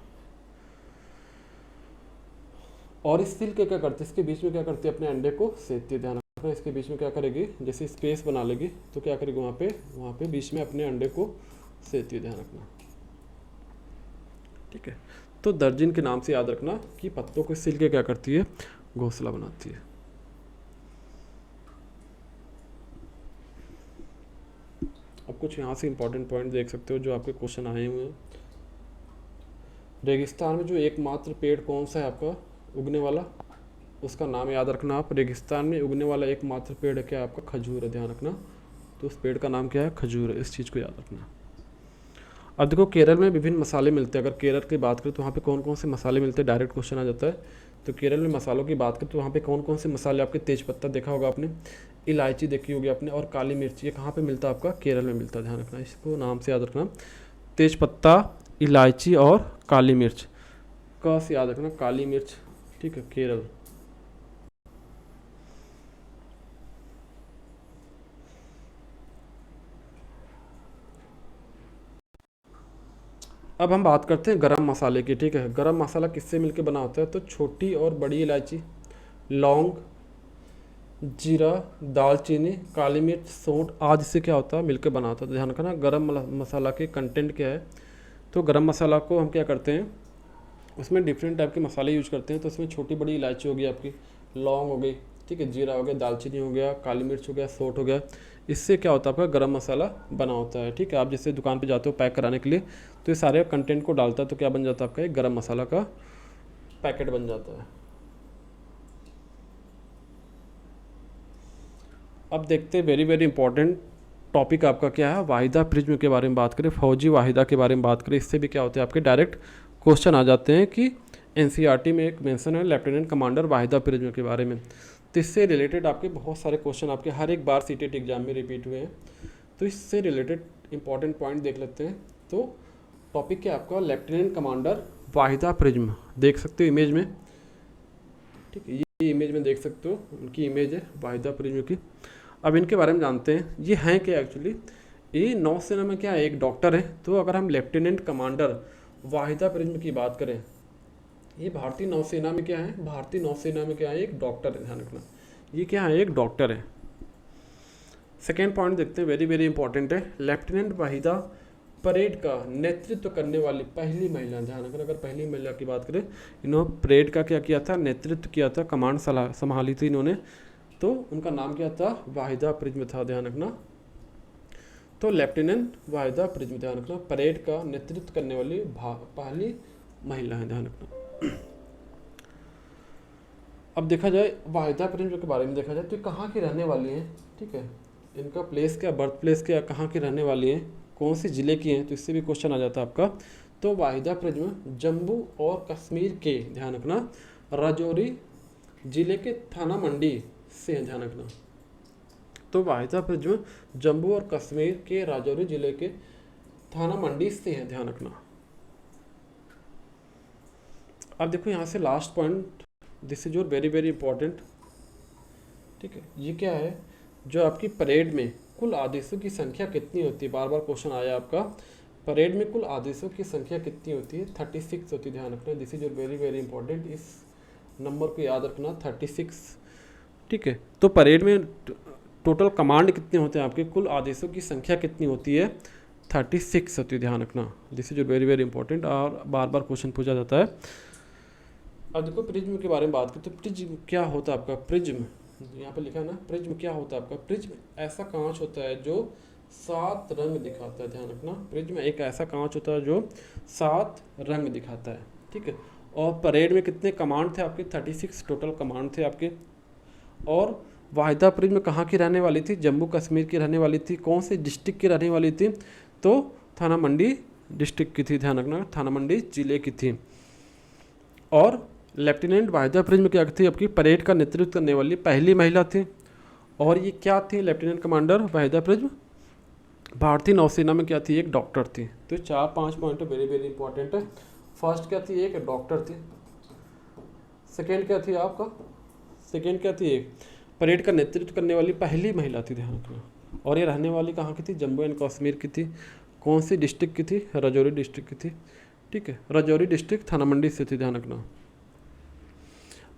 और इस सिल के क्या करती है, इसके बीच में क्या करती है, अपने अंडे को सेकती है। ध्यान रखना, इसके बीच में क्या करेगी, जैसे स्पेस बना लेगी तो क्या करेगी, वहाँ पे बीच में अपने अंडे को सेकती है। ध्यान रखना, ठीक है। तो दर्जन के नाम से याद रखना कि पत्तों को सिल के क्या करती है, घोंसला बनाती है। अब कुछ यहाँ से इंपॉर्टेंट पॉइंट देख सकते हो जो आपके क्वेश्चन आए हुए हैं। रेगिस्तान में जो एकमात्र पेड़ कौन सा है आपका उगने वाला, उसका नाम याद रखना आप। रेगिस्तान में उगने वाला एकमात्र पेड़ है क्या, आपका खजूर है। ध्यान रखना, तो उस पेड़ का नाम क्या है, खजूर है। इस चीज़ को याद रखना। अब देखो केरल में विभिन्न मसाले मिलते हैं। अगर केरल की बात करें तो वहाँ पे कौन कौन से मसाले मिलते हैं, डायरेक्ट क्वेश्चन आ जाता है। तो केरल में मसालों की बात करें तो वहाँ पे कौन कौन से मसाले, आपके तेज पत्ता देखा होगा आपने, इलायची देखी होगी आपने, और काली मिर्च। ये कहाँ पे मिलता है, आपका केरल में मिलता है। ध्यान रखना, इसको नाम से याद रखना, तेज पत्ता, इलायची और काली मिर्च का से याद रखना, काली मिर्च। ठीक है, केरल। अब हम बात करते हैं गरम मसाले की। ठीक है, गरम मसाला किससे मिलकर बना होता है, तो छोटी और बड़ी इलायची, लौंग, जीरा, दालचीनी, काली मिर्च, सौंठ आदि से क्या होता है, मिलकर बना होता है। तो ध्यान रखना गरम मसाला के कंटेंट क्या है। तो गरम मसाला को हम क्या करते हैं, उसमें डिफरेंट टाइप के मसाले यूज करते हैं। तो उसमें छोटी बड़ी इलायची होगी आपकी, लौंग हो गई, ठीक है, जीरा हो गया, दालचीनी हो गया, काली मिर्च हो गया, सौंठ हो गया। इससे क्या होता है, आपका गरम मसाला बना होता है। ठीक है, आप जैसे दुकान पे जाते हो पैक कराने के लिए, तो ये सारे कंटेंट को डालता है, तो क्या बन जाता है, आपका एक गरम मसाला का पैकेट बन जाता है। अब देखते हैं वेरी वेरी इंपॉर्टेंट टॉपिक आपका क्या है, वाहिदा प्रिज्म के बारे में बात करें, फौजी वाहिदा के बारे में बात करें। इससे भी क्या होता है, आपके डायरेक्ट क्वेश्चन आ जाते हैं कि एनसीईआरटी में एक मेंशन है लेफ्टिनेंट कमांडर वाहिदा प्रिज्म के बारे में। तो इससे रिलेटेड आपके बहुत सारे क्वेश्चन आपके हर एक बार सीटेट एग्जाम में रिपीट हुए हैं। तो इससे रिलेटेड इंपॉर्टेंट पॉइंट देख लेते हैं। तो टॉपिक क्या आपका, लेफ्टिनेंट कमांडर वाहिदा प्रिज्म। देख सकते हो इमेज में, ठीक है, ये इमेज में देख सकते हो, उनकी इमेज है वाहिदा प्रिज्म की। अब इनके बारे में जानते हैं, ये हैं क्या एक्चुअली। ये नौसेना में क्या है, एक डॉक्टर है। तो अगर हम लेफ्टिनेंट कमांडर वाहिदा प्रिज्म की बात करें, ये भारतीय नौसेना में क्या है, भारतीय नौसेना में क्या है, एक डॉक्टर है। ध्यान रखना, ये क्या है, एक डॉक्टर है। सेकेंड पॉइंट देखते हैं, वेरी वेरी इंपॉर्टेंट है। लेफ्टिनेंट वाहिदा परेड का नेतृत्व करने वाली पहली महिला। ध्यान रखना, अगर पहली महिला की बात करें, इन्होंने परेड का क्या किया था, नेतृत्व किया था, कमांड संभाली थी इन्होंने। तो उनका नाम क्या था, वाहिदा प्रिज्म था। ध्यान रखना, तो लेफ्टिनेंट वाहिदा प्रिज्म, ध्यान रखना, परेड का नेतृत्व करने वाली पहली महिला है। ध्यान रखना। अब देखा जाए वाहिदा प्रिज्म के बारे में देखा जाए तो कहाँ की रहने वाली हैं, ठीक है, इनका प्लेस क्या, बर्थ प्लेस क्या, कहाँ की रहने वाली हैं, कौन सी ज़िले की हैं, तो इससे भी क्वेश्चन आ जाता है आपका। तो वाहिदा प्रिज्म जम्मू और कश्मीर के, ध्यान रखना, राजौरी जिले के थाना मंडी से है। ध्यान रखना, तो वाहिदा प्रिज्म जम्मू और कश्मीर के राजौरी जिले के थाना मंडी से है। ध्यान रखना। अब देखो यहाँ से last point, this is your very very important. ठीक है, ये क्या है, जो आपकी परेड में कुल आदेशों की संख्या कितनी होती है। बार बार क्वेश्चन आया आपका, परेड में कुल आदेशों की संख्या कितनी होती है, 36 होती है। ध्यान रखना, this is your very very important, इस नंबर को याद रखना, 36। ठीक है, तो परेड में टोटल कमांड कितने होते हैं आपके, कुल आदेशों की संख्या कितनी होती है, 36 होती है। ध्यान रखना, this is very very important, और बार बार क्वेश्चन पूछा जाता है। अब देखो प्रिज्म के बारे में बात करें तो प्रिज्म क्या होता है आपका, प्रिज्म यहाँ पे लिखा है ना, प्रिज्म क्या होता है आपका, प्रिज्म ऐसा कांच होता है जो 7 रंग दिखाता है। ध्यान रखना, प्रिज्म एक ऐसा कांच होता है जो 7 रंग दिखाता है। ठीक है, और परेड में कितने कमांड थे आपके, 36 टोटल कमांड थे आपके। और वाहिदा प्रिज्म कहाँ की रहने वाली थी, जम्मू कश्मीर की रहने वाली थी। कौन से डिस्ट्रिक्ट की रहने वाली थी, तो थाना मंडी डिस्ट्रिक्ट की थी। ध्यान रखना, थाना मंडी जिले की थी। और लेफ्टिनेंट वाहिदा प्रिज्म क्या थी, आपकी परेड का नेतृत्व करने वाली पहली महिला थी। और ये क्या थी लेफ्टिनेंट कमांडर वाहिदा प्रिज्म, भारतीय नौसेना में क्या थी, एक डॉक्टर थी। तो 4-5 पॉइंट वेरी वेरी इंपॉर्टेंट है। फर्स्ट क्या थी, एक डॉक्टर थी। सेकेंड क्या थी आपका, सेकेंड क्या थी, एक परेड का नेतृत्व करने वाली पहली महिला थी, ध्यान रखना। और ये रहने वाली कहाँ की थी, जम्मू एंड कश्मीर की थी। कौन सी डिस्ट्रिक्ट की थी, राजौरी डिस्ट्रिक्ट की थी, ठीक है, राजौरी डिस्ट्रिक्ट थाना मंडी से थी, ध्यान रखना।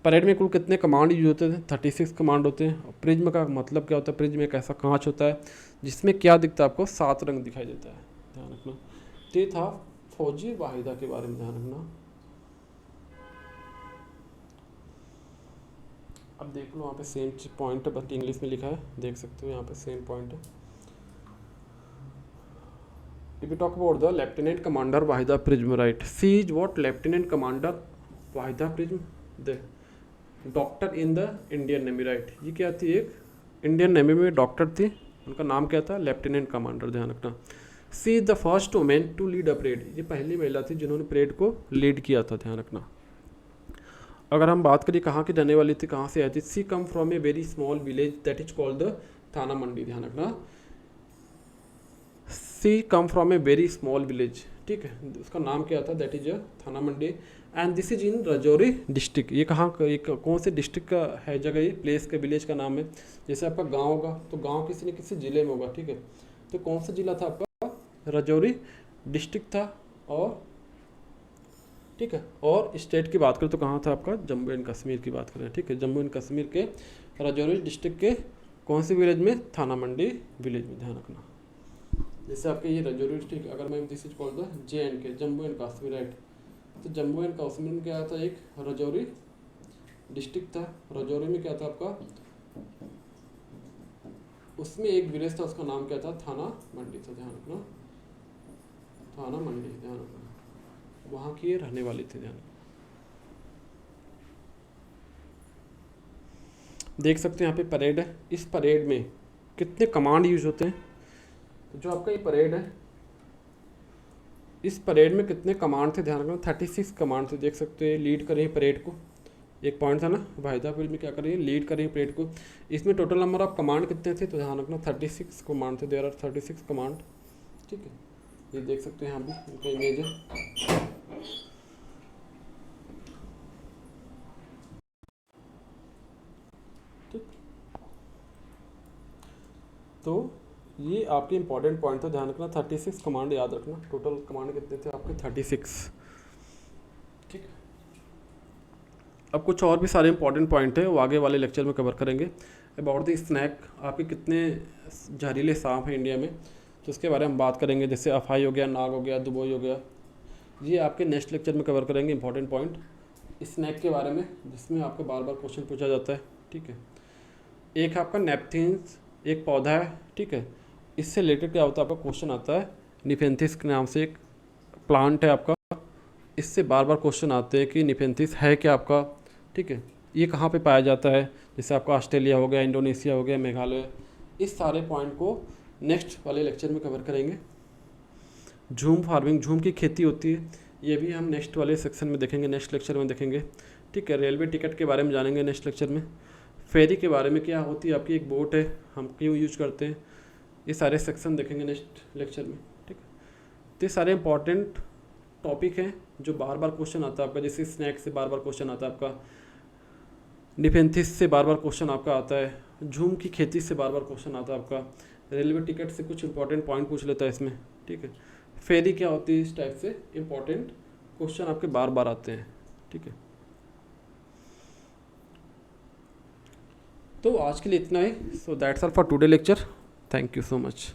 परेड में कुल कितने कमांड यूज होते हैं, 36 कमांड होते हैं। प्रिज्म का मतलब क्या होता है, प्रिज्म एक ऐसा कांच होता है जिसमें क्या दिखता है आपको, 7 रंग दिखाई देता है, ध्यान रखना। तो ये था फौजी वाहिदा के बारे में, ध्यान रखना। अब देख लो वहाँ पे सेम पॉइंट है, बट इंग्लिश में लिखा है, देख सकते हो यहाँ पे सेम पॉइंट है। If you talk about the Lieutenant Commander Wahida Prism, right? She is what Lieutenant Commander Wahida Prism, the doctor in the Indian navy, right. ये क्या थी, एक इंडियन नेवी में डॉक्टर थी, उनका नाम क्या था, लेफ्टिनेंट कमांडर, ध्यान रखना। She is the first women to lead a parade, ये पहली महिला थी जिन्होंने परेड को लीड किया था, ध्यान रखना। अगर हम बात करें कहाँ की रहने वाली थी, कहाँ से आई थी, she come from a very small village that is called the Thana Mandi, ध्यान रखना। She come from a very small village, ठीक है, उसका नाम क्या था, that is Thana Mandi, and this is in Rajouri district. ये कहाँ, कौन से डिस्ट्रिक्ट का है जगह, ये प्लेस का, विलेज का नाम है। जैसे आपका गांव होगा तो गांव किसी न किसी जिले में होगा, ठीक है। तो कौन सा जिला था आपका, राजौरी डिस्ट्रिक्ट था। और ठीक है, और स्टेट की बात करें तो कहाँ था आपका, जम्मू एंड कश्मीर की बात करें, ठीक है, जम्मू एंड कश्मीर के राजौरी डिस्ट्रिक्ट के कौन से विलेज में, थाना मंडी विलेज में, ध्यान रखना। जैसे आपके ये राजौरी डिस्ट्रिक्ट, अगर मैं this is called the JNK, Jammu and Kashmir, right. तो जम्मू एंड कश्मीर में क्या था, एक राजौरी डिस्ट्रिक्ट था। राजौरी में क्या था आपका, उसमें एक विलेज था, उसका नाम क्या था, थाना मंडी था, ध्यान रखना, थाना मंडी, ध्यान रखना। वहाँ की रहने वाली थी, ध्यान। देख सकते हैं यहाँ पे परेड है। इस परेड में कितने कमांड यूज होते हैं, जो आपका ये परेड है, इस परेड में कितने कमांड थे, ध्यान रखना, 36 कमांड थे। देख सकते हैं, लीड कर रही है परेड को, एक पॉइंट था ना, वाहिदा परेड में क्या कर रही है, लीड कर रही है परेड को। इसमें टोटल नंबर ऑफ कमांड कितने थे, तो ध्यान रखना 36 कमांड थे, देयर आर 36 कमांड, ठीक है। ये देख सकते हैं यहाँ भी इनका इमेज है। ठीक, तो ये आपके इंपॉर्टेंट पॉइंट था, ध्यान रखना। 36 कमांड याद रखना, टोटल कमांड कितने थे आपके, 36, ठीक। अब कुछ और भी सारे इंपॉर्टेंट पॉइंट है, वो आगे वाले लेक्चर में कवर करेंगे। अबाउट द स्नैक, आपके कितने जहरीले सांप हैं इंडिया में, तो उसके बारे में हम बात करेंगे। जैसे अफाई हो गया, नाग हो गया, दुबोई हो गया, ये आपके नेक्स्ट लेक्चर में कवर करेंगे इंपॉर्टेंट पॉइंट स्नैक के बारे में, जिसमें आपको बार बार क्वेश्चन पूछा जाता है, ठीक है। एक आपका नेपथिन्स, एक पौधा है, ठीक है, इससे रिलेटेड क्या होता है, आपका क्वेश्चन आता है। निफेंथिस के नाम से एक प्लांट है आपका, इससे बार बार क्वेश्चन आते हैं कि निफेंथिस है क्या आपका, ठीक है, ये कहाँ पे पाया जाता है। जैसे आपका ऑस्ट्रेलिया हो गया, इंडोनेशिया हो गया, मेघालय, इस सारे पॉइंट को नेक्स्ट वाले लेक्चर में कवर करेंगे। झूम फार्मिंग, झूम की खेती होती है, ये भी हम नेक्स्ट वाले सेक्शन में देखेंगे, नेक्स्ट लेक्चर में देखेंगे, ठीक है। रेलवे टिकट के बारे में जानेंगे नेक्स्ट लेक्चर में। फेरी के बारे में, क्या होती है आपकी एक बोट है, हम क्यों यूज करते हैं, ये सारे सेक्शन देखेंगे नेक्स्ट लेक्चर में, ठीक है। तो ये सारे इंपॉर्टेंट टॉपिक हैं जो बार बार क्वेश्चन आता है आपका। जैसे स्नैक से बार बार क्वेश्चन आता है आपका, निफेंथिस से बार बार क्वेश्चन आपका आता है, झूम की खेती से बार बार क्वेश्चन आता है आपका, रेलवे टिकट से कुछ इंपॉर्टेंट पॉइंट पूछ लेता है इसमें, ठीक है। फेरी क्या होती है, इस टाइप से इंपॉर्टेंट क्वेश्चन आपके बार बार आते हैं, ठीक है। तो आज के लिए इतना ही। So that's all for today lecture. Thank you so much.